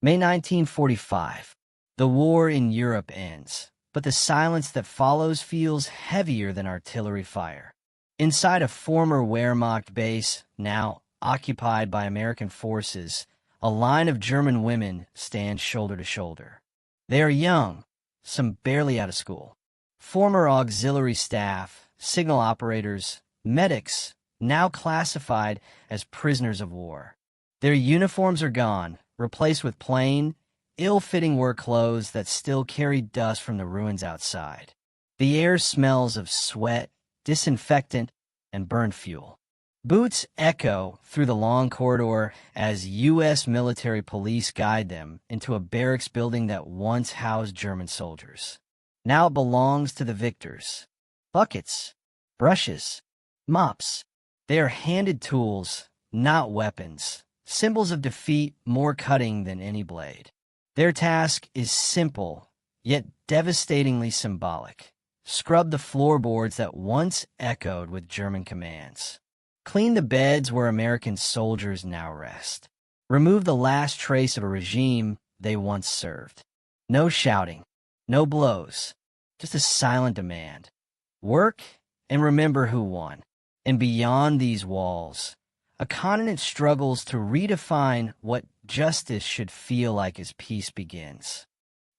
May 1945. The war in Europe ends, but the silence that follows feels heavier than artillery fire. Inside a former Wehrmacht base, now occupied by American forces, a line of German women stands shoulder to shoulder. They are young, some barely out of school. Former auxiliary staff, signal operators, medics, now classified as prisoners of war. Their uniforms are gone, replaced with plain, ill-fitting work clothes that still carry dust from the ruins outside. The air smells of sweat, disinfectant, and burned fuel. Boots echo through the long corridor as U.S. military police guide them into a barracks building that once housed German soldiers. Now it belongs to the victors. Buckets, brushes, mops. They are handed tools, not weapons, symbols of defeat more cutting than any blade. Their task is simple, yet devastatingly symbolic. Scrub the floorboards that once echoed with German commands. Clean the beds where American soldiers now rest. Remove the last trace of a regime they once served. No shouting, no blows, just a silent demand. Work and remember who won. And beyond these walls, a continent struggles to redefine what justice should feel like as peace begins.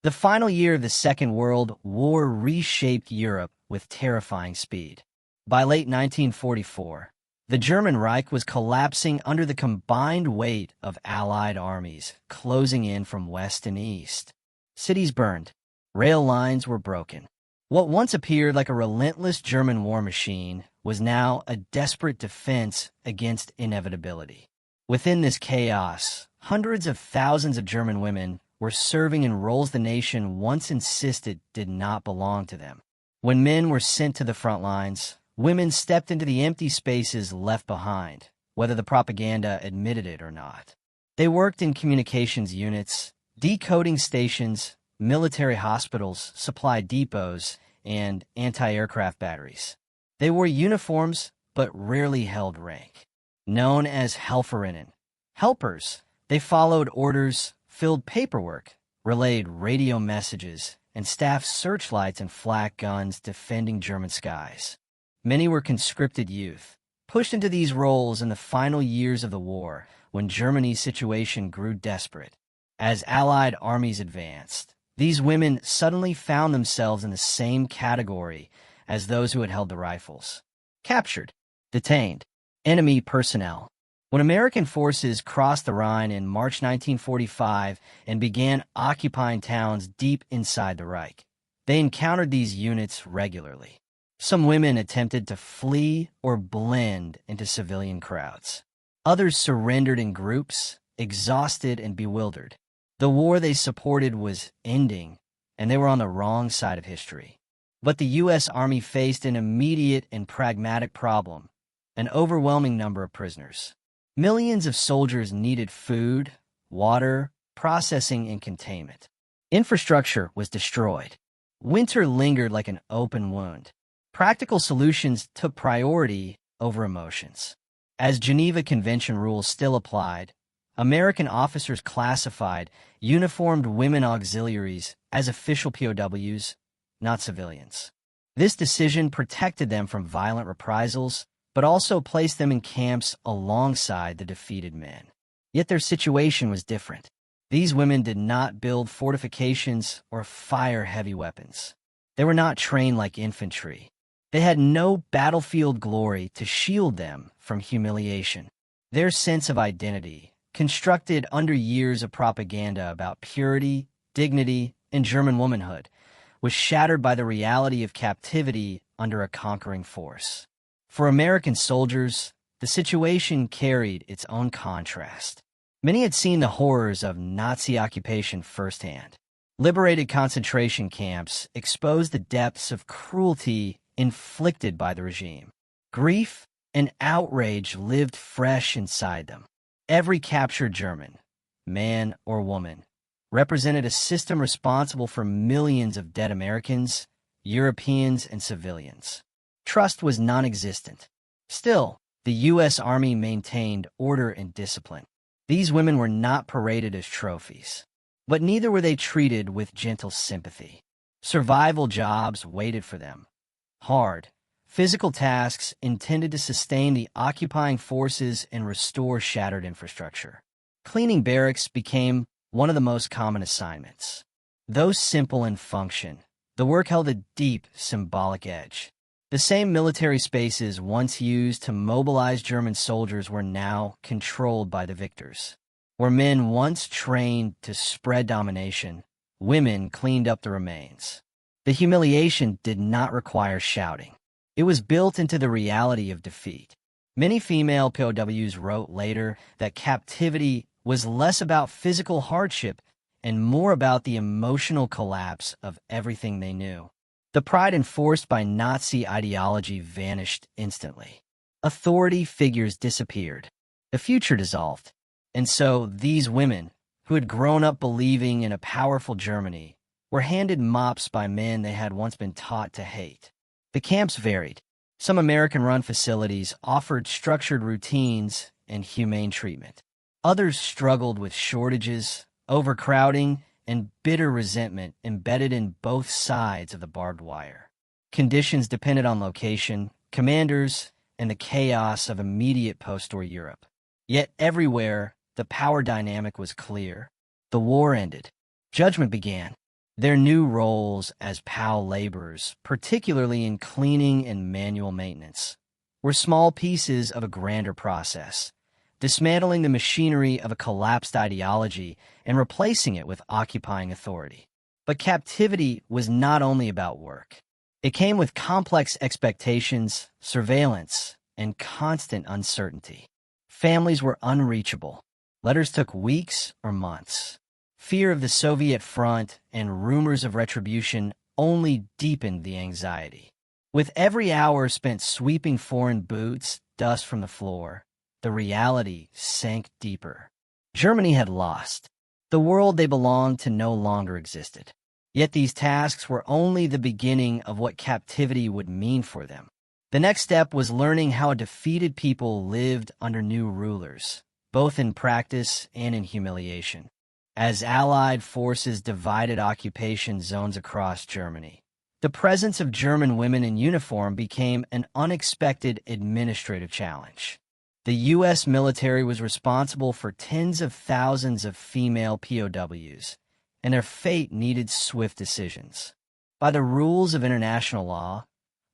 The final year of the Second World War reshaped Europe with terrifying speed. By late 1944, the German Reich was collapsing under the combined weight of Allied armies closing in from west and east. Cities burned. Rail lines were broken. What once appeared like a relentless German war machine was now a desperate defense against inevitability. Within this chaos, hundreds of thousands of German women were serving in roles the nation once insisted did not belong to them. When men were sent to the front lines, women stepped into the empty spaces left behind, whether the propaganda admitted it or not. They worked in communications units, decoding stations, military hospitals, supply depots, and anti-aircraft batteries. They wore uniforms, but rarely held rank. Known as Helferinnen, helpers, they followed orders, filled paperwork, relayed radio messages, and staffed searchlights and flak guns defending German skies. Many were conscripted youth, pushed into these roles in the final years of the war when Germany's situation grew desperate. As Allied armies advanced, these women suddenly found themselves in the same category as those who had held the rifles. Captured, detained, enemy personnel. When American forces crossed the Rhine in March 1945 and began occupying towns deep inside the Reich, they encountered these units regularly. Some women attempted to flee or blend into civilian crowds. Others surrendered in groups, exhausted and bewildered. The war they supported was ending, and they were on the wrong side of history. But the U.S. Army faced an immediate and pragmatic problem: an overwhelming number of prisoners. Millions of soldiers needed food, water, processing, and containment. Infrastructure was destroyed. Winter lingered like an open wound. Practical solutions took priority over emotions. As Geneva Convention rules still applied, American officers classified uniformed women auxiliaries as official POWs, not civilians. This decision protected them from violent reprisals, but also placed them in camps alongside the defeated men. Yet their situation was different. These women did not build fortifications or fire heavy weapons. They were not trained like infantry. They had no battlefield glory to shield them from humiliation. Their sense of identity, constructed under years of propaganda about purity, dignity, and German womanhood, was shattered by the reality of captivity under a conquering force. For American soldiers, the situation carried its own contrast. Many had seen the horrors of Nazi occupation firsthand. Liberated concentration camps exposed the depths of cruelty inflicted by the regime. Grief and outrage lived fresh inside them. Every captured German, man or woman, represented a system responsible for millions of dead Americans, Europeans, and civilians. Trust was non-existent. Still, the U.S. Army maintained order and discipline. These women were not paraded as trophies. But neither were they treated with gentle sympathy. Survival jobs waited for them. Hard, physical tasks intended to sustain the occupying forces and restore shattered infrastructure. Cleaning barracks became one of the most common assignments. Though simple in function, the work held a deep symbolic edge. The same military spaces once used to mobilize German soldiers were now controlled by the victors. Where men once trained to spread domination, women cleaned up the remains. The humiliation did not require shouting. It was built into the reality of defeat. Many female POWs wrote later that captivity was less about physical hardship and more about the emotional collapse of everything they knew. The pride enforced by Nazi ideology vanished instantly. Authority figures disappeared. The future dissolved. And so these women, who had grown up believing in a powerful Germany, were handed mops by men they had once been taught to hate. The camps varied. Some American-run facilities offered structured routines and humane treatment. Others struggled with shortages, overcrowding, and bitter resentment embedded in both sides of the barbed wire. Conditions depended on location, commanders, and the chaos of immediate post-war Europe. Yet everywhere, the power dynamic was clear. The war ended. Judgment began. Their new roles as POW laborers, particularly in cleaning and manual maintenance, were small pieces of a grander process, dismantling the machinery of a collapsed ideology and replacing it with occupying authority. But captivity was not only about work. It came with complex expectations, surveillance, and constant uncertainty. Families were unreachable. Letters took weeks or months. Fear of the Soviet front and rumors of retribution only deepened the anxiety. With every hour spent sweeping foreign boots, dust from the floor, the reality sank deeper. Germany had lost. The world they belonged to no longer existed. Yet these tasks were only the beginning of what captivity would mean for them. The next step was learning how a defeated people lived under new rulers, both in practice and in humiliation. As Allied forces divided occupation zones across Germany, the presence of German women in uniform became an unexpected administrative challenge. The U.S. military was responsible for tens of thousands of female POWs, and their fate needed swift decisions. By the rules of international law,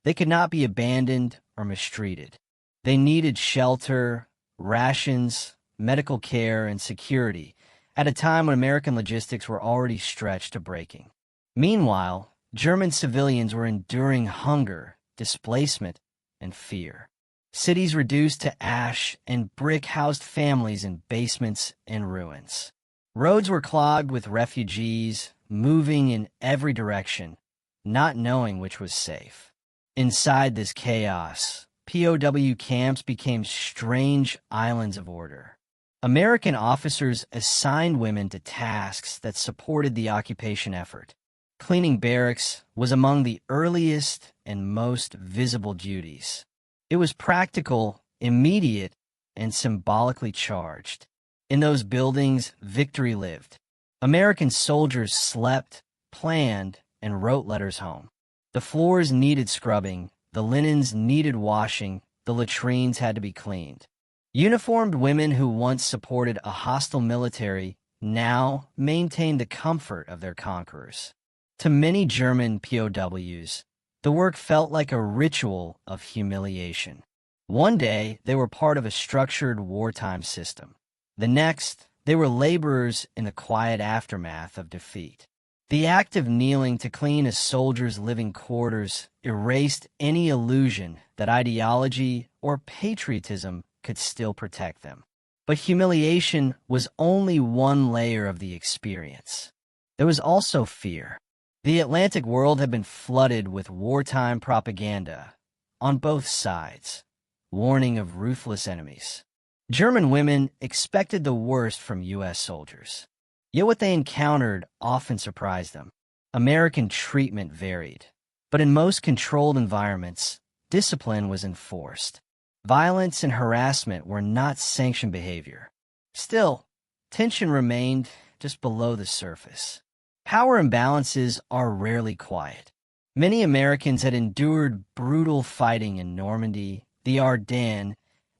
they could not be abandoned or mistreated. They needed shelter, rations, medical care, and security at a time when American logistics were already stretched to breaking. Meanwhile, German civilians were enduring hunger, displacement, and fear. Cities reduced to ash and brick housed families in basements and ruins. Roads were clogged with refugees, moving in every direction, not knowing which was safe. Inside this chaos, POW camps became strange islands of order. American officers assigned women to tasks that supported the occupation effort. Cleaning barracks was among the earliest and most visible duties. It was practical, immediate, and symbolically charged. In those buildings, victory lived. American soldiers slept, planned, and wrote letters home. The floors needed scrubbing, the linens needed washing, the latrines had to be cleaned. Uniformed women who once supported a hostile military now maintained the comfort of their conquerors. To many German POWs, the work felt like a ritual of humiliation. One day, they were part of a structured wartime system. The next, they were laborers in the quiet aftermath of defeat. The act of kneeling to clean a soldier's living quarters erased any illusion that ideology or patriotism could still protect them. But humiliation was only one layer of the experience. There was also fear. The Atlantic world had been flooded with wartime propaganda on both sides, warning of ruthless enemies. German women expected the worst from U.S. soldiers. Yet what they encountered often surprised them. American treatment varied, but in most controlled environments, discipline was enforced. Violence and harassment were not sanctioned behavior. Still, tension remained, just below the surface. Power imbalances are rarely quiet. Many Americans had endured brutal fighting in Normandy, the Ardennes,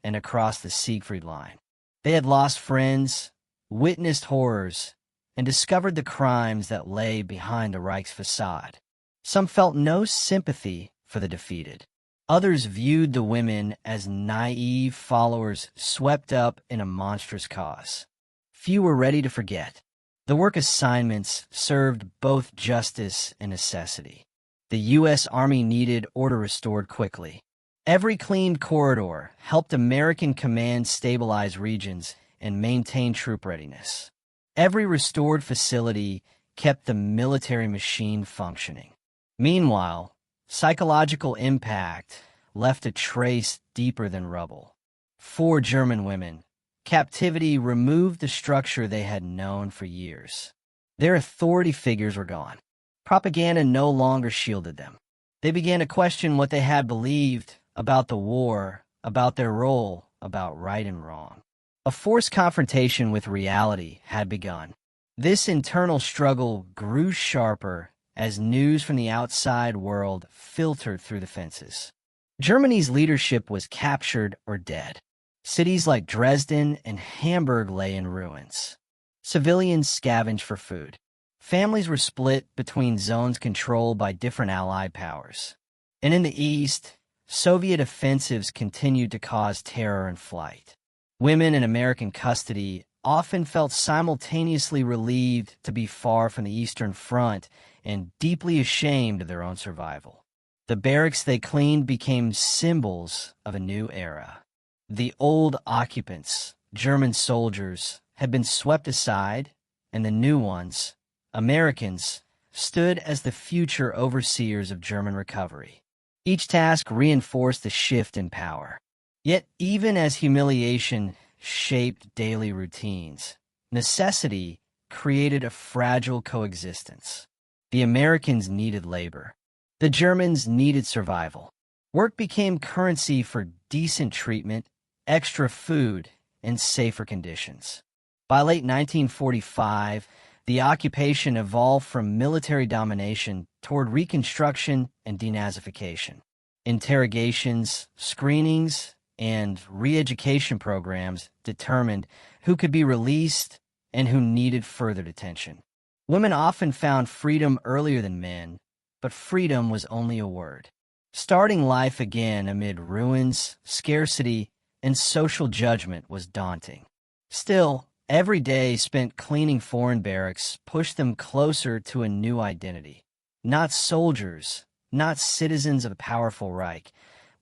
and across the Siegfried Line. They had lost friends, witnessed horrors, and discovered the crimes that lay behind the Reich's facade. Some felt no sympathy for the defeated. Others viewed the women as naive followers swept up in a monstrous cause. Few were ready to forget. The work assignments served both justice and necessity. The U.S. Army needed order restored quickly. Every cleaned corridor helped American commands stabilize regions and maintain troop readiness. Every restored facility kept the military machine functioning. Meanwhile, psychological impact left a trace deeper than rubble. For German women, captivity removed the structure they had known for years. Their authority figures were gone. Propaganda no longer shielded them. They began to question what they had believed about the war, about their role, about right and wrong. A forced confrontation with reality had begun. This internal struggle grew sharper as news from the outside world filtered through the fences. Germany's leadership was captured or dead. Cities like Dresden and Hamburg lay in ruins. Civilians scavenged for food. Families were split between zones controlled by different Allied powers. And in the East, Soviet offensives continued to cause terror and flight. Women in American custody often felt simultaneously relieved to be far from the Eastern Front and deeply ashamed of their own survival. The barracks they cleaned became symbols of a new era. The old occupants, German soldiers, had been swept aside, and the new ones, Americans, stood as the future overseers of German recovery. Each task reinforced the shift in power. Yet even as humiliation shaped daily routines, necessity created a fragile coexistence. The Americans needed labor. The Germans needed survival. Work became currency for decent treatment, extra food, and safer conditions. By late 1945, the occupation evolved from military domination toward reconstruction and denazification. Interrogations, screenings, and re-education programs determined who could be released and who needed further detention. Women often found freedom earlier than men, but freedom was only a word. Starting life again amid ruins, scarcity, and social judgment was daunting. Still, every day spent cleaning foreign barracks pushed them closer to a new identity. Not soldiers, not citizens of the powerful Reich,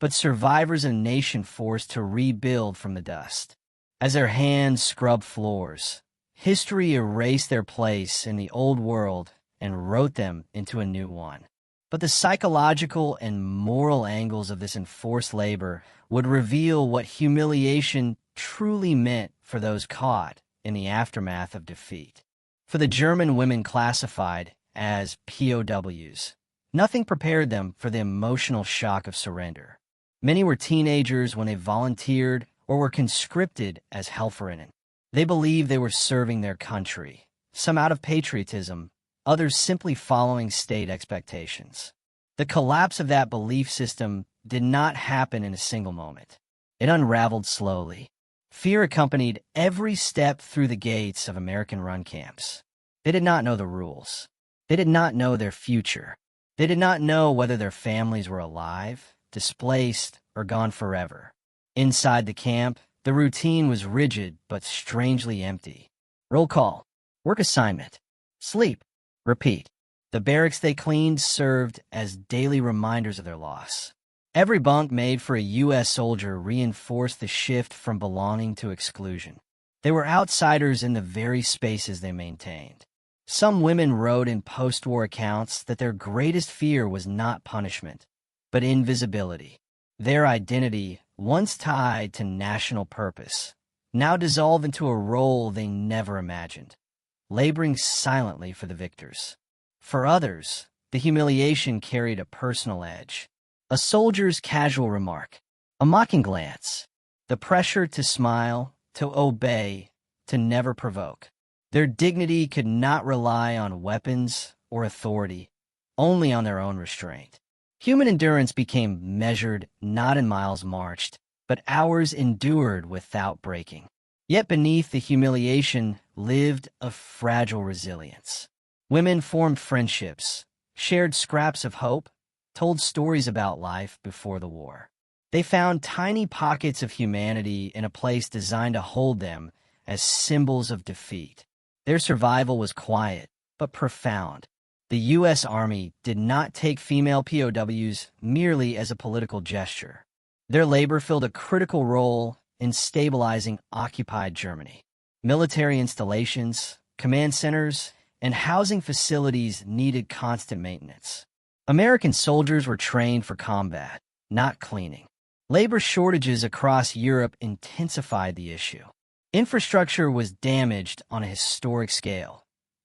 but survivors of a nation forced to rebuild from the dust. As their hands scrubbed floors, history erased their place in the old world and wrote them into a new one. But the psychological and moral angles of this enforced labor would reveal what humiliation truly meant for those caught in the aftermath of defeat. For the German women classified as POWs, nothing prepared them for the emotional shock of surrender. Many were teenagers when they volunteered or were conscripted as Helferinnen. They believed they were serving their country, some out of patriotism, others simply following state expectations. The collapse of that belief system did not happen in a single moment. It unraveled slowly. Fear accompanied every step through the gates of American-run camps. They did not know the rules. They did not know their future. They did not know whether their families were alive, displaced, or gone forever. Inside the camp, the routine was rigid but strangely empty. Roll call, work assignment, sleep, repeat. The barracks they cleaned served as daily reminders of their loss. Every bunk made for a U.S. soldier reinforced the shift from belonging to exclusion. They were outsiders in the very spaces they maintained. Some women wrote in post-war accounts that their greatest fear was not punishment, but invisibility. Their identity, once tied to national purpose, now dissolved into a role they never imagined, laboring silently for the victors. For others, the humiliation carried a personal edge. A soldier's casual remark, a mocking glance, the pressure to smile, to obey, to never provoke. Their dignity could not rely on weapons or authority, only on their own restraint. Human endurance became measured not in miles marched, but hours endured without breaking. Yet beneath the humiliation lived a fragile resilience. Women formed friendships, shared scraps of hope, told stories about life before the war. They found tiny pockets of humanity in a place designed to hold them as symbols of defeat. Their survival was quiet, but profound. The U.S. Army did not take female POWs merely as a political gesture. Their labor filled a critical role in stabilizing occupied Germany. Military installations, command centers, and housing facilities needed constant maintenance. American soldiers were trained for combat, not cleaning. Labor shortages across Europe intensified the issue. Infrastructure was damaged on a historic scale.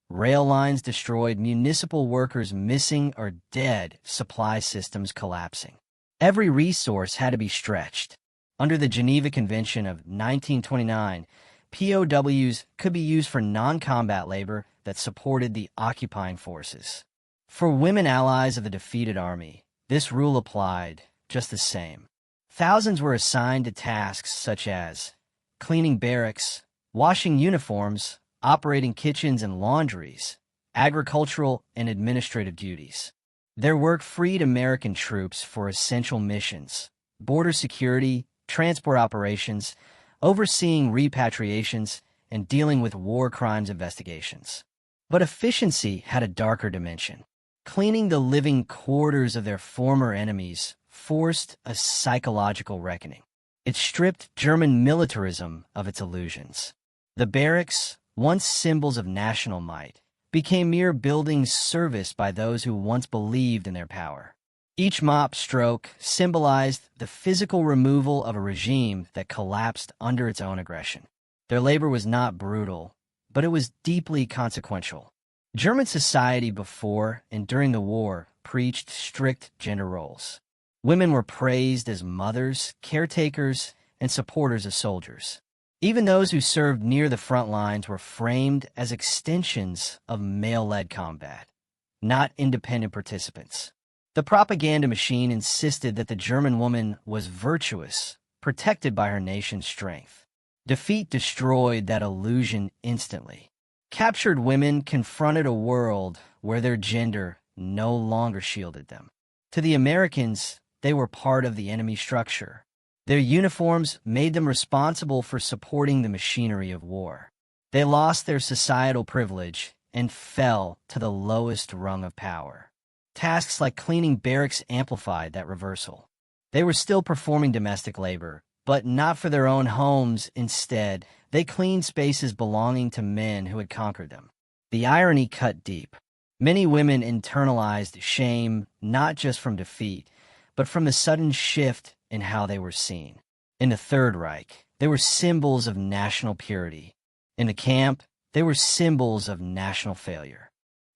Rail lines destroyed, municipal workers missing or dead, supply systems collapsing. Every resource had to be stretched. Under the Geneva Convention of 1929, POWs could be used for non-combat labor that supported the occupying forces. For women allies of the defeated army, this rule applied just the same. Thousands were assigned to tasks such as cleaning barracks, washing uniforms, operating kitchens and laundries, agricultural and administrative duties. Their work freed American troops for essential missions, border security, transport operations, overseeing repatriations, and dealing with war crimes investigations. But efficiency had a darker dimension. Cleaning the living quarters of their former enemies forced a psychological reckoning. It stripped German militarism of its illusions. The barracks, once symbols of national might, became mere buildings serviced by those who once believed in their power. Each mop stroke symbolized the physical removal of a regime that collapsed under its own aggression. Their labor was not brutal, but it was deeply consequential. German society before and during the war preached strict gender roles. Women were praised as mothers, caretakers, and supporters of soldiers. Even those who served near the front lines were framed as extensions of male-led combat, not independent participants. The propaganda machine insisted that the German woman was virtuous, protected by her nation's strength. Defeat destroyed that illusion instantly. Captured women confronted a world where their gender no longer shielded them. To the Americans, they were part of the enemy structure. Their uniforms made them responsible for supporting the machinery of war. They lost their societal privilege and fell to the lowest rung of power. Tasks like cleaning barracks amplified that reversal. They were still performing domestic labor, but not for their own homes. Instead, they cleaned spaces belonging to men who had conquered them. The irony cut deep. Many women internalized shame not just from defeat, but from the sudden shift in how they were seen. In the Third Reich, they were symbols of national purity. In the camp, they were symbols of national failure.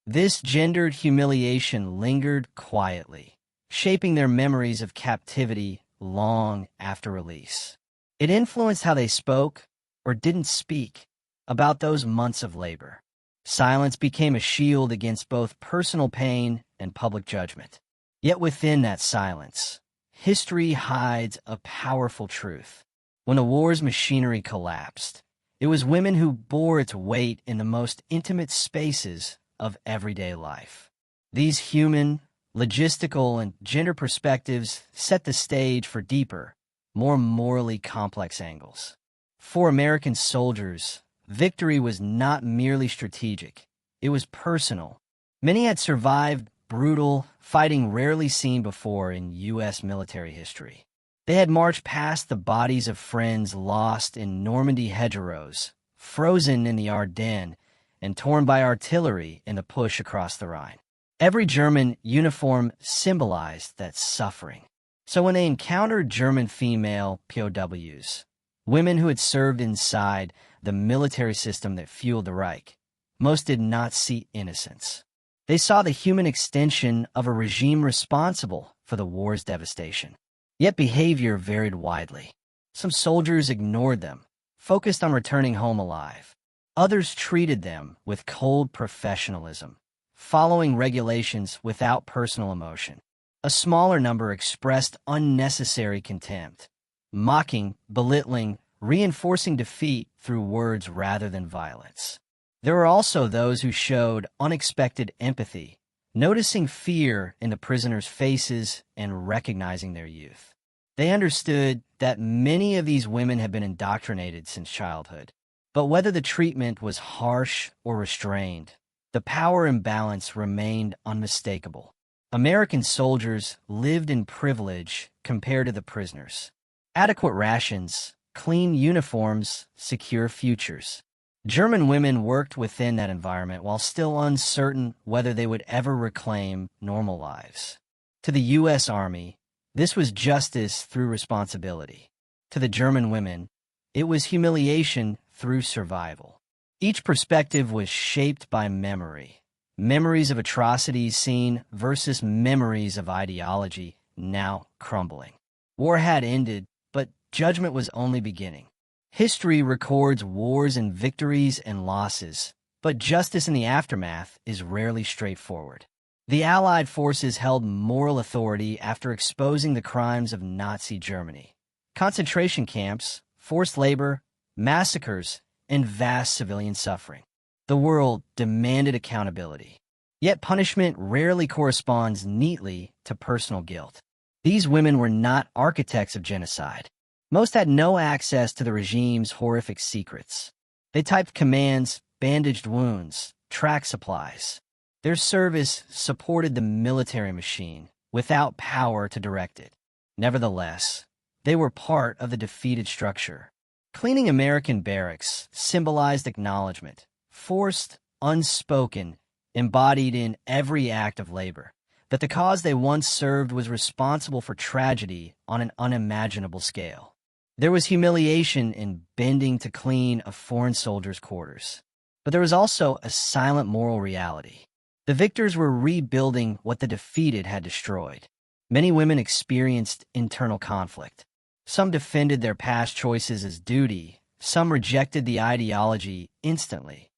This gendered humiliation lingered quietly, shaping their memories of captivity long after release. It influenced how they spoke, or didn't speak, about those months of labor. Silence became a shield against both personal pain and public judgment. Yet within that silence, history hides a powerful truth. When the war's machinery collapsed, it was women who bore its weight in the most intimate spaces of everyday life. These human, logistical, and gender perspectives set the stage for deeper, more morally complex angles. For American soldiers, victory was not merely strategic, it was personal. Many had survived brutal fighting rarely seen before in U.S. military history. They had marched past the bodies of friends lost in Normandy hedgerows, frozen in the Ardennes, and torn by artillery in the push across the Rhine. Every German uniform symbolized that suffering. So when they encountered German female POWs, women who had served inside the military system that fueled the Reich, most did not see innocence. They saw the human extension of a regime responsible for the war's devastation. Yet behavior varied widely. Some soldiers ignored them, focused on returning home alive. Others treated them with cold professionalism, following regulations without personal emotion. A smaller number expressed unnecessary contempt, mocking, belittling, reinforcing defeat through words rather than violence. There were also those who showed unexpected empathy, noticing fear in the prisoners' faces and recognizing their youth. They understood that many of these women had been indoctrinated since childhood. But whether the treatment was harsh or restrained, the power imbalance remained unmistakable. American soldiers lived in privilege compared to the prisoners. Adequate rations, clean uniforms, secure futures. German women worked within that environment while still uncertain whether they would ever reclaim normal lives. To the U.S. Army, this was justice through responsibility. To the German women, it was humiliation through survival. Each perspective was shaped by memory. Memories of atrocities seen versus memories of ideology now crumbling. War had ended, but judgment was only beginning. History records wars and victories and losses, but justice in the aftermath is rarely straightforward. The Allied forces held moral authority after exposing the crimes of Nazi Germany. Concentration camps, forced labor, massacres, and vast civilian suffering. The world demanded accountability. Yet punishment rarely corresponds neatly to personal guilt. These women were not architects of genocide. Most had no access to the regime's horrific secrets. They typed commands, bandaged wounds, tracked supplies. Their service supported the military machine without power to direct it. Nevertheless, they were part of the defeated structure. Cleaning American barracks symbolized acknowledgement, forced, unspoken, embodied in every act of labor, that the cause they once served was responsible for tragedy on an unimaginable scale. There was humiliation in bending to clean a foreign soldier's quarters. But there was also a silent moral reality. The victors were rebuilding what the defeated had destroyed. Many women experienced internal conflict. Some defended their past choices as duty. Some rejected the ideology instantly.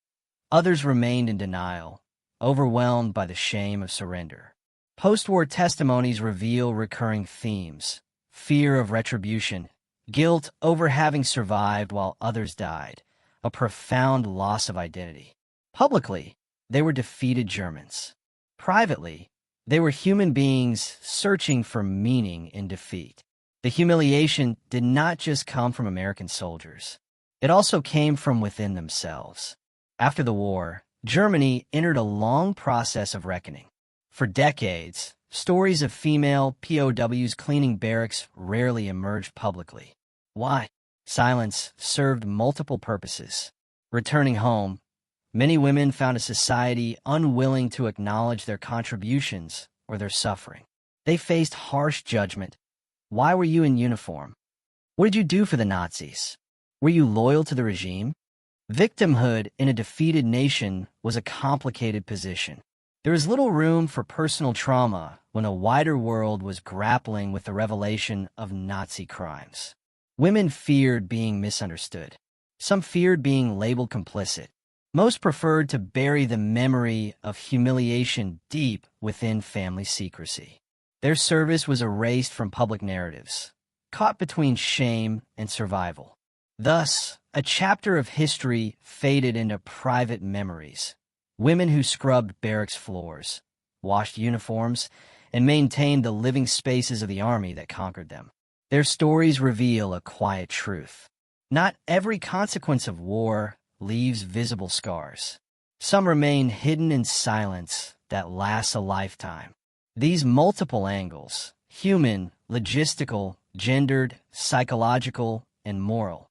Others remained in denial, overwhelmed by the shame of surrender. Post-war testimonies reveal recurring themes: fear of retribution, guilt over having survived while others died, a profound loss of identity. Publicly, they were defeated Germans. Privately, they were human beings searching for meaning in defeat. The humiliation did not just come from American soldiers. It also came from within themselves. After the war, Germany entered a long process of reckoning. For decades, stories of female POWs cleaning barracks rarely emerged publicly. Why? Silence served multiple purposes. Returning home, many women found a society unwilling to acknowledge their contributions or their suffering. They faced harsh judgment. Why were you in uniform? What did you do for the Nazis? Were you loyal to the regime? Victimhood in a defeated nation was a complicated position. There was little room for personal trauma when a wider world was grappling with the revelation of Nazi crimes. Women feared being misunderstood. Some feared being labeled complicit. Most preferred to bury the memory of humiliation deep within family secrecy. Their service was erased from public narratives, caught between shame and survival. Thus, a chapter of history faded into private memories. Women who scrubbed barracks floors, washed uniforms, and maintained the living spaces of the army that conquered them. Their stories reveal a quiet truth. Not every consequence of war leaves visible scars. Some remain hidden in silence that lasts a lifetime. These multiple angles, human, logistical, gendered, psychological, and moral,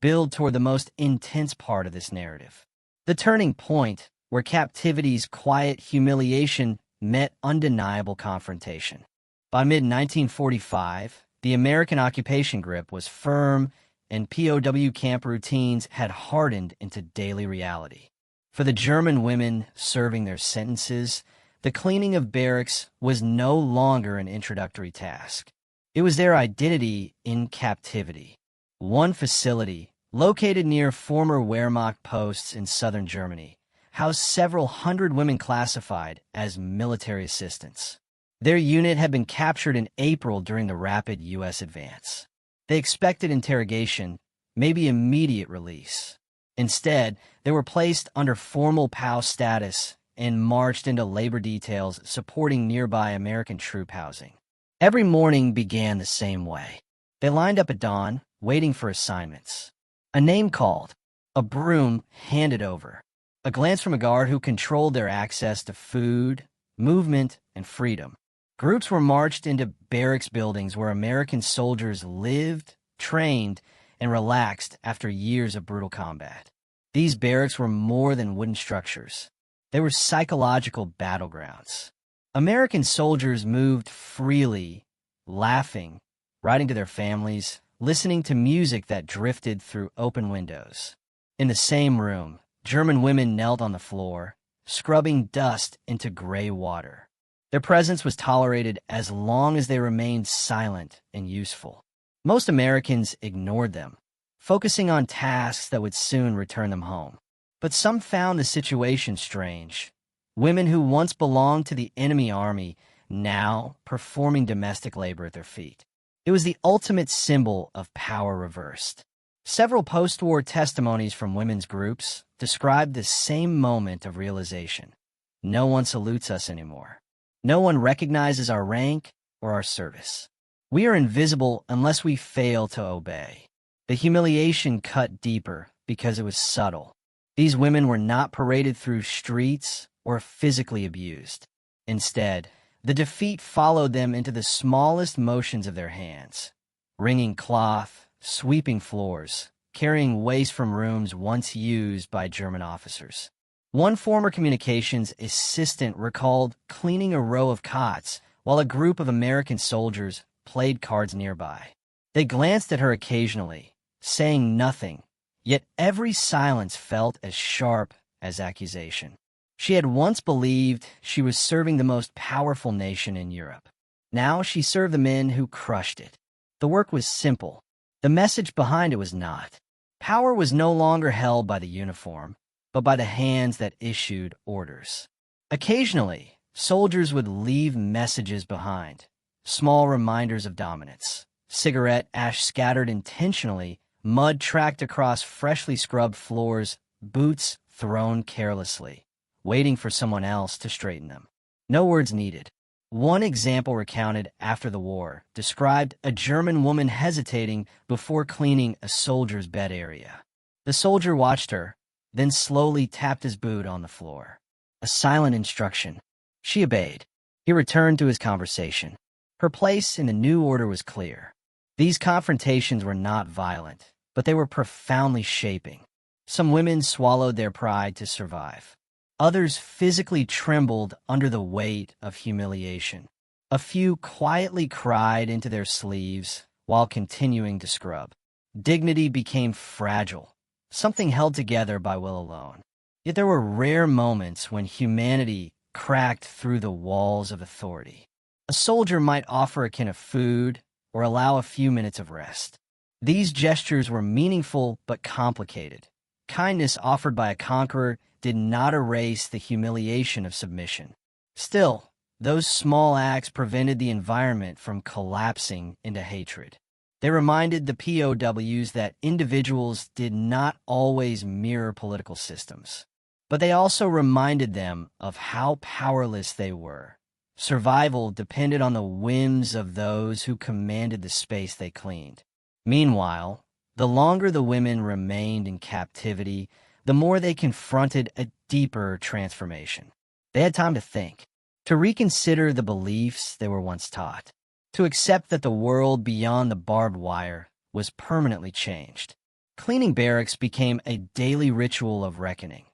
build toward the most intense part of this narrative. The turning point where captivity's quiet humiliation met undeniable confrontation. By mid-1945, the American occupation grip was firm and POW camp routines had hardened into daily reality. For the German women serving their sentences, the cleaning of barracks was no longer an introductory task. It was their identity in captivity. One facility, located near former Wehrmacht posts in southern Germany, housed several hundred women classified as military assistants. Their unit had been captured in April during the rapid U.S. advance. They expected interrogation, maybe immediate release. Instead, they were placed under formal POW status and marched into labor details supporting nearby American troop housing. Every morning began the same way. They lined up at dawn, waiting for assignments. A name called, a broom handed over, a glance from a guard who controlled their access to food, movement, and freedom. Groups were marched into barracks buildings where American soldiers lived, trained, and relaxed after years of brutal combat. These barracks were more than wooden structures. They were psychological battlegrounds. American soldiers moved freely, laughing, writing to their families, listening to music that drifted through open windows. In the same room, German women knelt on the floor, scrubbing dust into gray water. Their presence was tolerated as long as they remained silent and useful. Most Americans ignored them, focusing on tasks that would soon return them home. But some found the situation strange. Women who once belonged to the enemy army, now performing domestic labor at their feet. It was the ultimate symbol of power reversed. Several post-war testimonies from women's groups described the same moment of realization. No one salutes us anymore. No one recognizes our rank or our service. We are invisible unless we fail to obey. The humiliation cut deeper because it was subtle. These women were not paraded through streets or physically abused. Instead, the defeat followed them into the smallest motions of their hands, wringing cloth, sweeping floors, carrying waste from rooms once used by German officers. One former communications assistant recalled cleaning a row of cots while a group of American soldiers played cards nearby. They glanced at her occasionally, saying nothing, yet every silence felt as sharp as accusation. She had once believed she was serving the most powerful nation in Europe. Now she served the men who crushed it. The work was simple. The message behind it was not. Power was no longer held by the uniform, but by the hands that issued orders. Occasionally, soldiers would leave messages behind, small reminders of dominance. Cigarette ash scattered intentionally, mud tracked across freshly scrubbed floors, boots thrown carelessly, waiting for someone else to straighten them. No words needed. One example recounted after the war described a German woman hesitating before cleaning a soldier's bed area. The soldier watched her, then slowly tapped his boot on the floor. A silent instruction. She obeyed. He returned to his conversation. Her place in the new order was clear. These confrontations were not violent, but they were profoundly shaping. Some women swallowed their pride to survive. Others physically trembled under the weight of humiliation. A few quietly cried into their sleeves while continuing to scrub. Dignity became fragile, something held together by will alone. Yet there were rare moments when humanity cracked through the walls of authority. A soldier might offer a can of food or allow a few minutes of rest. These gestures were meaningful but complicated. Kindness offered by a conqueror did not erase the humiliation of submission. Still, those small acts prevented the environment from collapsing into hatred. They reminded the POWs that individuals did not always mirror political systems. But they also reminded them of how powerless they were. Survival depended on the whims of those who commanded the space they cleaned. Meanwhile, the longer the women remained in captivity, the more they confronted a deeper transformation. They had time to think, to reconsider the beliefs they were once taught, to accept that the world beyond the barbed wire was permanently changed. Cleaning barracks became a daily ritual of reckoning,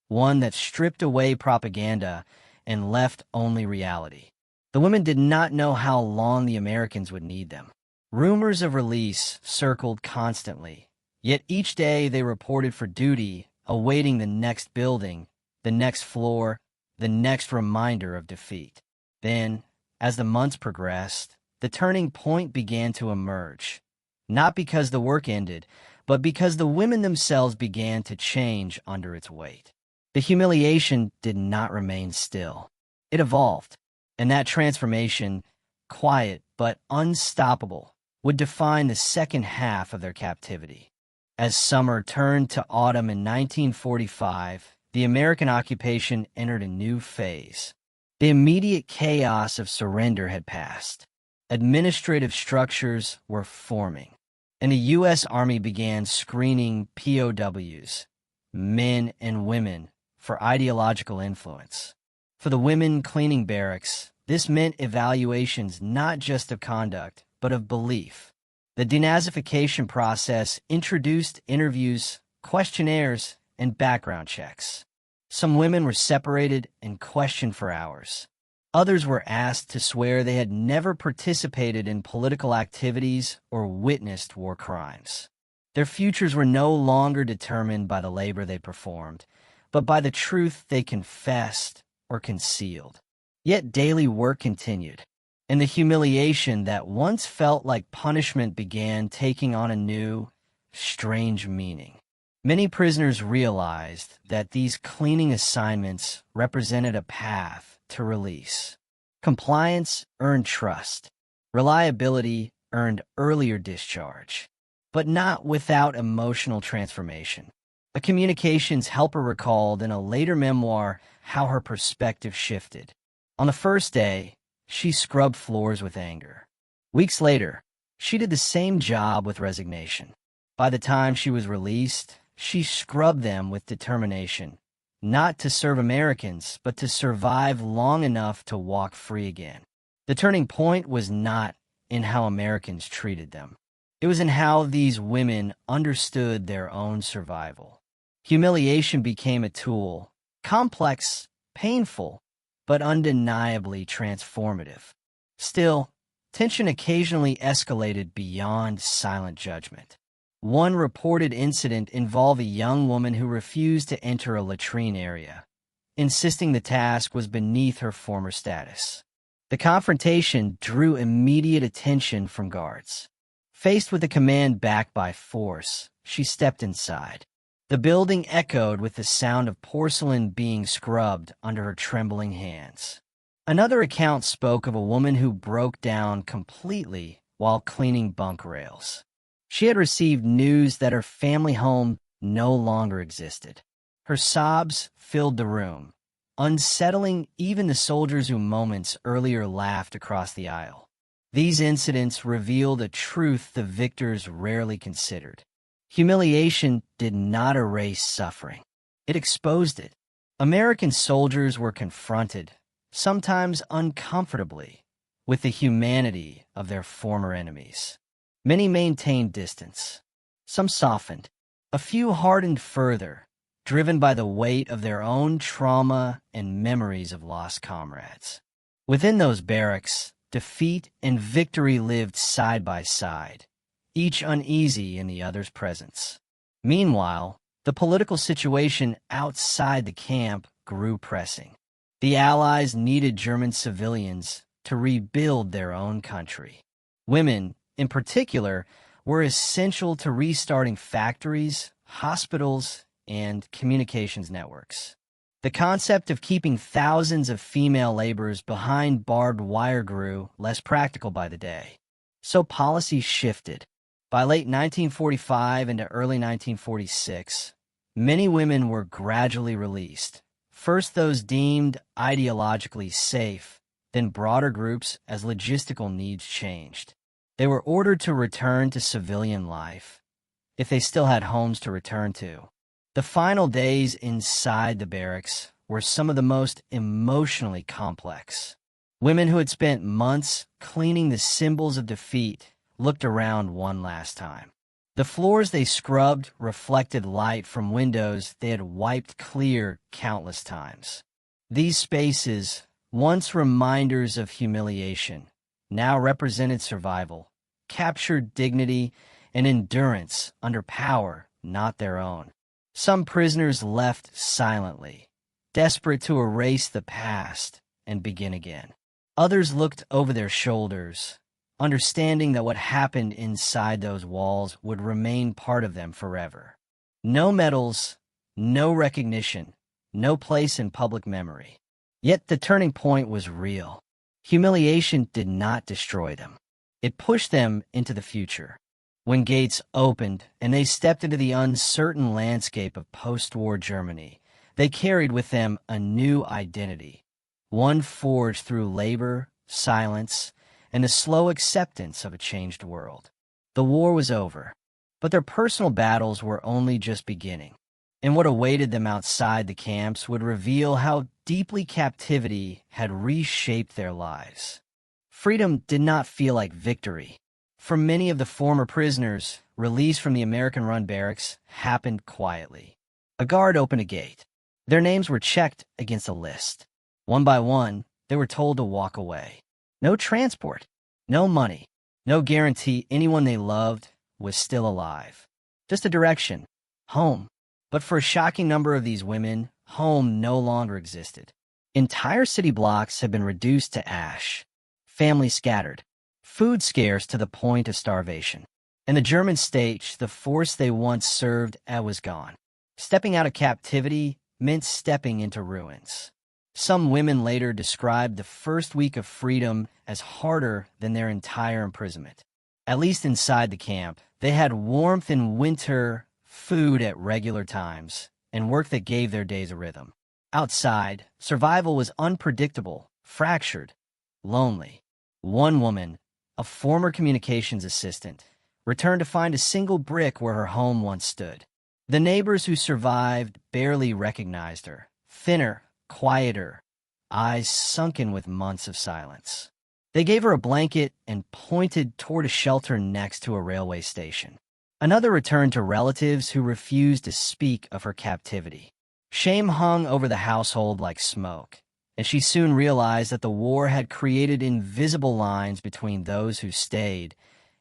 one that stripped away propaganda and left only reality. The women did not know how long the Americans would need them. Rumors of release circled constantly, yet each day they reported for duty, awaiting the next building, the next floor, the next reminder of defeat. Then, as the months progressed, the turning point began to emerge, not because the work ended, but because the women themselves began to change under its weight. The humiliation did not remain still. It evolved, and that transformation, quiet but unstoppable, would define the second half of their captivity. As summer turned to autumn in 1945, the American occupation entered a new phase. The immediate chaos of surrender had passed. Administrative structures were forming, and the U.S. Army began screening POWs, men and women, for ideological influence. For the women cleaning barracks, this meant evaluations not just of conduct, but of belief. The denazification process introduced interviews, questionnaires, and background checks. Some women were separated and questioned for hours. Others were asked to swear they had never participated in political activities or witnessed war crimes. Their futures were no longer determined by the labor they performed, but by the truth they confessed or concealed. Yet daily work continued, and the humiliation that once felt like punishment began taking on a new, strange meaning. Many prisoners realized that these cleaning assignments represented a path to release. Compliance earned trust. Reliability earned earlier discharge, but not without emotional transformation. A communications helper recalled in a later memoir how her perspective shifted. On the first day, she scrubbed floors with anger. Weeks later, she did the same job with resignation. By the time she was released, she scrubbed them with determination, not to serve Americans, but to survive long enough to walk free again. The turning point was not in how Americans treated them. It was in how these women understood their own survival. Humiliation became a tool, complex, painful, but undeniably transformative. Still, tension occasionally escalated beyond silent judgment. One reported incident involved a young woman who refused to enter a latrine area, insisting the task was beneath her former status. The confrontation drew immediate attention from guards. Faced with a command backed by force, she stepped inside. The building echoed with the sound of porcelain being scrubbed under her trembling hands. Another account spoke of a woman who broke down completely while cleaning bunk rails. She had received news that her family home no longer existed. Her sobs filled the room, unsettling even the soldiers who moments earlier laughed across the aisle. These incidents revealed a truth the victors rarely considered. Humiliation did not erase suffering. It exposed it. American soldiers were confronted, sometimes uncomfortably, with the humanity of their former enemies. Many maintained distance. Some softened. A few hardened further, driven by the weight of their own trauma and memories of lost comrades. Within those barracks, defeat and victory lived side by side, each uneasy in the other's presence. Meanwhile, the political situation outside the camp grew pressing. The Allies needed German civilians to rebuild their own country. Women, in particular, were essential to restarting factories, hospitals, and communications networks. The concept of keeping thousands of female laborers behind barbed wire grew less practical by the day. So policy shifted. By late 1945 into early 1946, many women were gradually released. First those deemed ideologically safe, then broader groups as logistical needs changed. They were ordered to return to civilian life, if they still had homes to return to. The final days inside the barracks were some of the most emotionally complex. Women who had spent months cleaning the symbols of defeat looked around one last time. The floors they scrubbed reflected light from windows they had wiped clear countless times. These spaces, once reminders of humiliation, now represented survival, captured dignity and endurance under power not their own. Some prisoners left silently, desperate to erase the past and begin again. Others looked over their shoulders, understanding that what happened inside those walls would remain part of them forever. No medals, no recognition, no place in public memory. Yet the turning point was real. Humiliation did not destroy them. It pushed them into the future. When gates opened and they stepped into the uncertain landscape of post-war Germany, they carried with them a new identity, one forged through labor, silence, and the slow acceptance of a changed world. The war was over, but their personal battles were only just beginning, and what awaited them outside the camps would reveal how deeply captivity had reshaped their lives. Freedom did not feel like victory. For many of the former prisoners, release from the American-run barracks happened quietly. A guard opened a gate. Their names were checked against a list. One by one, they were told to walk away. No transport, no money, no guarantee anyone they loved was still alive. Just a direction, home. But for a shocking number of these women, home no longer existed. Entire city blocks had been reduced to ash, families scattered, food scarce to the point of starvation. And the German state, the force they once served, was gone. Stepping out of captivity meant stepping into ruins. Some women later described the first week of freedom as harder than their entire imprisonment. At least inside the camp, they had warmth in winter, food at regular times, and work that gave their days a rhythm. Outside, survival was unpredictable, fractured, lonely. One woman, a former communications assistant, returned to find a single brick where her home once stood. The neighbors who survived barely recognized her, thinner, quieter, eyes sunken with months of silence. They gave her a blanket and pointed toward a shelter next to a railway station. Another returned to relatives who refused to speak of her captivity. Shame hung over the household like smoke, and she soon realized that the war had created invisible lines between those who stayed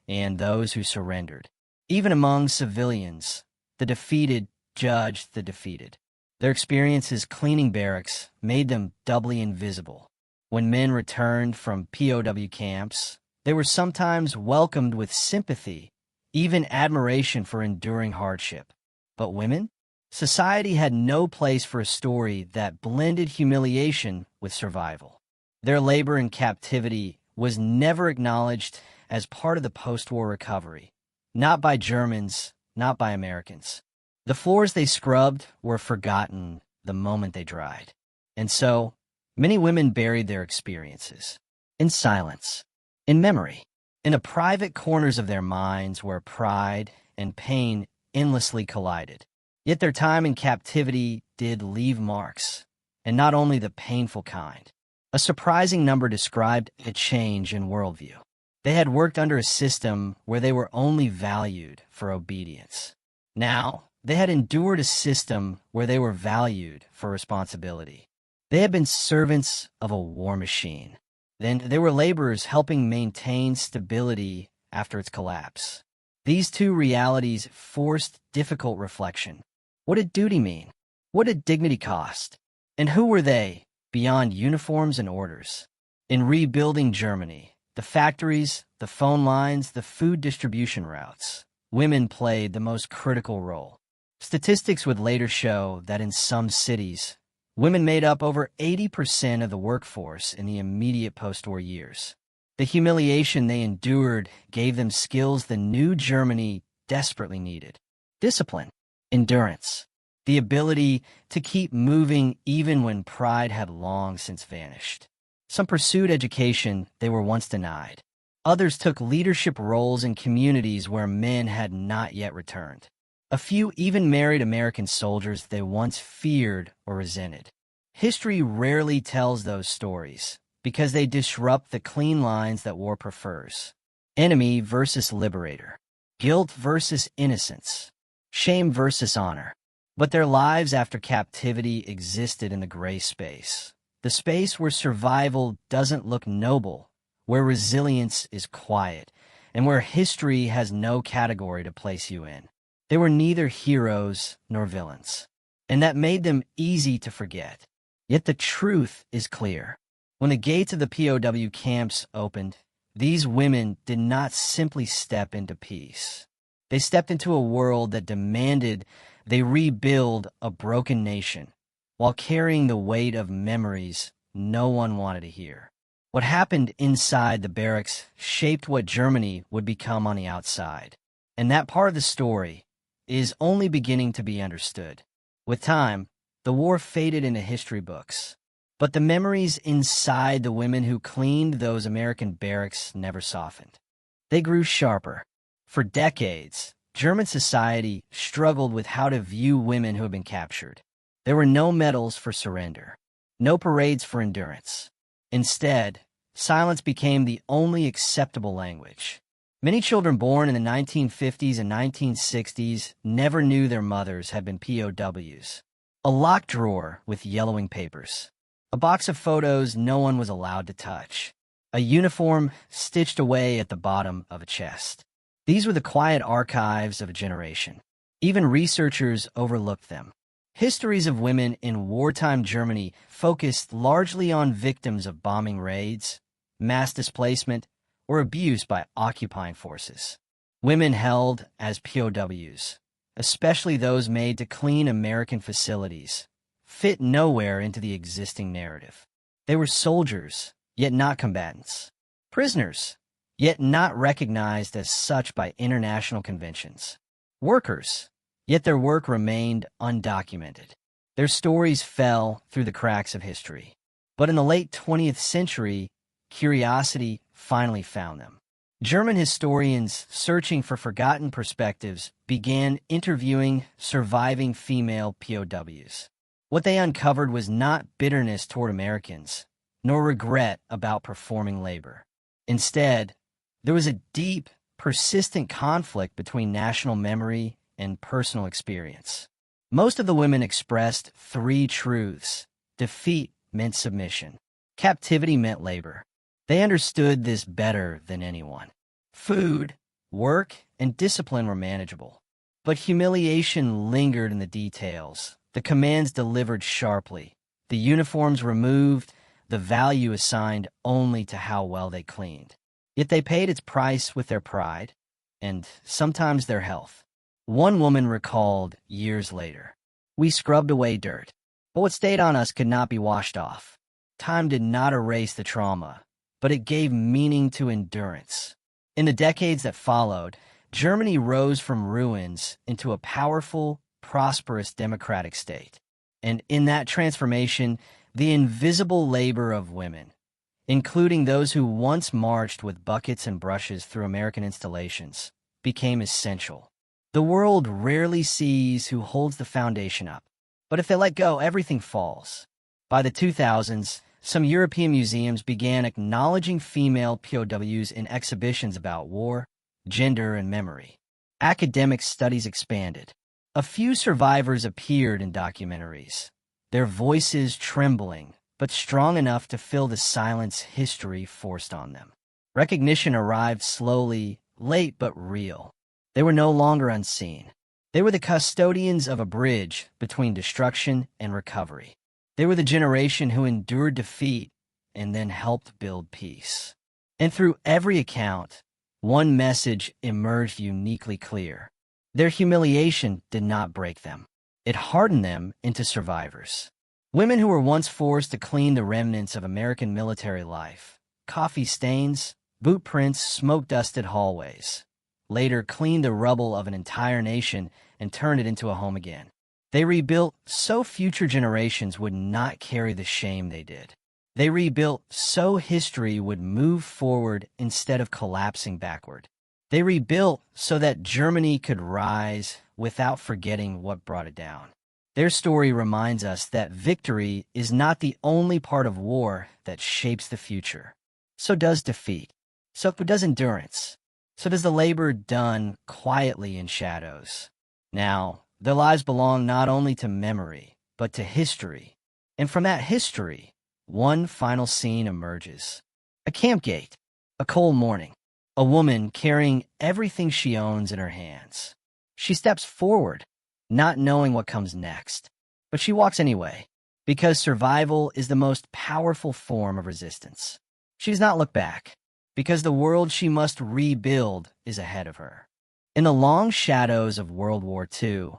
and those who surrendered. Even among civilians, the defeated judged the defeated. Their experiences cleaning barracks made them doubly invisible. When men returned from POW camps, they were sometimes welcomed with sympathy, even admiration for enduring hardship. But women? Society had no place for a story that blended humiliation with survival. Their labor in captivity was never acknowledged as part of the post-war recovery. Not by Germans, not by Americans. The floors they scrubbed were forgotten the moment they dried. And so, many women buried their experiences. In silence. In memory. In the private corners of their minds where pride and pain endlessly collided. Yet their time in captivity did leave marks, and not only the painful kind. A surprising number described a change in worldview. They had worked under a system where they were only valued for obedience. Now, they had endured a system where they were valued for responsibility. They had been servants of a war machine. Then they were laborers helping maintain stability after its collapse. These two realities forced difficult reflection. What did duty mean? What did dignity cost? And who were they, beyond uniforms and orders? In rebuilding Germany, the factories, the phone lines, the food distribution routes, women played the most critical role. Statistics would later show that in some cities, women made up over 80% of the workforce in the immediate post-war years. The humiliation they endured gave them skills the new Germany desperately needed. Discipline, endurance, the ability to keep moving even when pride had long since vanished. Some pursued education they were once denied. Others took leadership roles in communities where men had not yet returned. A few even married American soldiers they once feared or resented. History rarely tells those stories because they disrupt the clean lines that war prefers. Enemy versus liberator. Guilt versus innocence. Shame versus honor. But their lives after captivity existed in the gray space. The space where survival doesn't look noble, where resilience is quiet, and where history has no category to place you in. They were neither heroes nor villains, and that made them easy to forget. Yet the truth is clear. When the gates of the POW camps opened, These women did not simply step into peace. They stepped into a world that demanded they rebuild a broken nation while carrying the weight of memories no one wanted to hear. What happened inside the barracks shaped what Germany would become on the outside. And that part of the story is only beginning to be understood. With time, the war faded into history books. But the memories inside the women who cleaned those American barracks never softened. They grew sharper. For decades, German society struggled with how to view women who had been captured. There were no medals for surrender, no parades for endurance. Instead, silence became the only acceptable language. Many children born in the 1950s and 1960s never knew their mothers had been POWs. A locked drawer with yellowing papers. A box of photos no one was allowed to touch. A uniform stitched away at the bottom of a chest. These were the quiet archives of a generation. Even researchers overlooked them. Histories of women in wartime Germany focused largely on victims of bombing raids, mass displacement, or abuse by occupying forces. Women held as POWs, especially those made to clean American facilities, fit nowhere into the existing narrative. They were soldiers, yet not combatants. Prisoners, yet not recognized as such by international conventions. Workers, yet their work remained undocumented. Their stories fell through the cracks of history. But in the late 20th century, curiosity finally found them. German historians searching for forgotten perspectives began interviewing surviving female POWs. What they uncovered was not bitterness toward Americans, nor regret about performing labor. Instead, there was a deep, persistent conflict between national memory and personal experience. Most of the women expressed three truths. Defeat meant submission. Captivity meant labor. They understood this better than anyone. Food, work, and discipline were manageable. But humiliation lingered in the details. The commands delivered sharply. The uniforms removed, the value assigned only to how well they cleaned. Yet they paid its price with their pride, and sometimes their health. One woman recalled years later, "We scrubbed away dirt, but what stayed on us could not be washed off. Time did not erase the trauma, but it gave meaning to endurance." In the decades that followed, Germany rose from ruins into a powerful, prosperous democratic state. And in that transformation, the invisible labor of women, including those who once marched with buckets and brushes through American installations, became essential. The world rarely sees who holds the foundation up, but if they let go, everything falls. By the 2000s, some European museums began acknowledging female POWs in exhibitions about war, gender, and memory. Academic studies expanded. A few survivors appeared in documentaries, their voices trembling, but strong enough to fill the silence history forced on them. Recognition arrived slowly, late but real. They were no longer unseen. They were the custodians of a bridge between destruction and recovery. They were the generation who endured defeat and then helped build peace. And through every account, one message emerged uniquely clear. Their humiliation did not break them. It hardened them into survivors. Women who were once forced to clean the remnants of American military life, coffee stains, boot prints, smoke-dusted hallways, later cleaned the rubble of an entire nation and turned it into a home again. They rebuilt so future generations would not carry the shame they did. They rebuilt so history would move forward instead of collapsing backward. They rebuilt so that Germany could rise without forgetting what brought it down. Their story reminds us that victory is not the only part of war that shapes the future. So does defeat. So does endurance. So does the labor done quietly in shadows. Now, their lives belong not only to memory, but to history. And from that history, one final scene emerges. A camp gate, a cold morning. A woman carrying everything she owns in her hands. She steps forward, not knowing what comes next. But she walks anyway, because survival is the most powerful form of resistance. She does not look back. because the world she must rebuild is ahead of her. In the long shadows of World War II,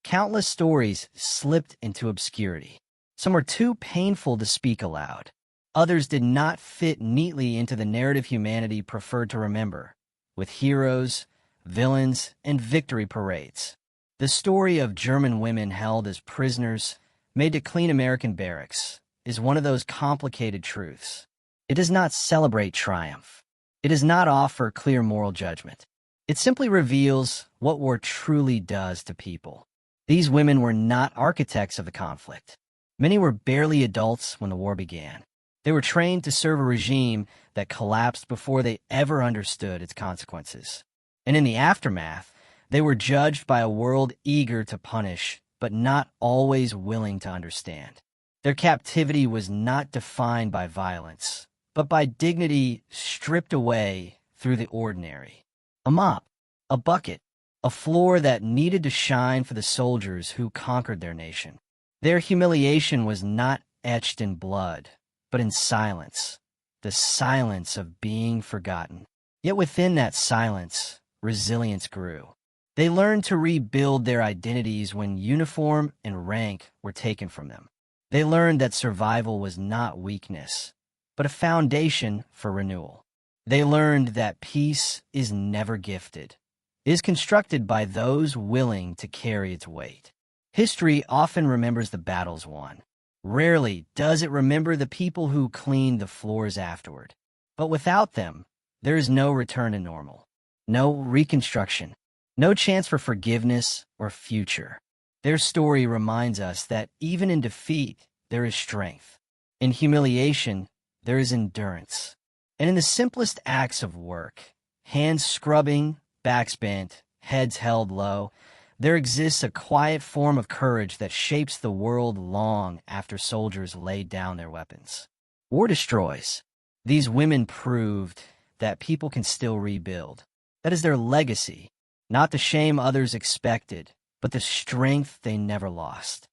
countless stories slipped into obscurity. Some were too painful to speak aloud. Others did not fit neatly into the narrative humanity preferred to remember, with heroes, villains, and victory parades. The story of German women held as prisoners, made to clean American barracks, is one of those complicated truths. It does not celebrate triumph. It does not offer clear moral judgment. It simply reveals what war truly does to people. These women were not architects of the conflict. Many were barely adults when the war began. They were trained to serve a regime that collapsed before they ever understood its consequences. And in the aftermath, they were judged by a world eager to punish, but not always willing to understand. Their captivity was not defined by violence, but by dignity stripped away through the ordinary. A mop, a bucket, a floor that needed to shine for the soldiers who conquered their nation. Their humiliation was not etched in blood, but in silence, the silence of being forgotten. Yet within that silence, resilience grew. They learned to rebuild their identities when uniform and rank were taken from them. They learned that survival was not weakness, but a foundation for renewal. They learned that peace is never gifted. It is constructed by those willing to carry its weight. History often remembers the battles won. Rarely does it remember the people who cleaned the floors afterward. But without them, there is no return to normal, no reconstruction, no chance for forgiveness or future. Their story reminds us that even in defeat, there is strength. In humiliation, there is endurance. And in the simplest acts of work, hands scrubbing, backs bent, heads held low, there exists a quiet form of courage that shapes the world long after soldiers laid down their weapons. War destroys. These women proved that people can still rebuild. That is their legacy, not the shame others expected, but the strength they never lost.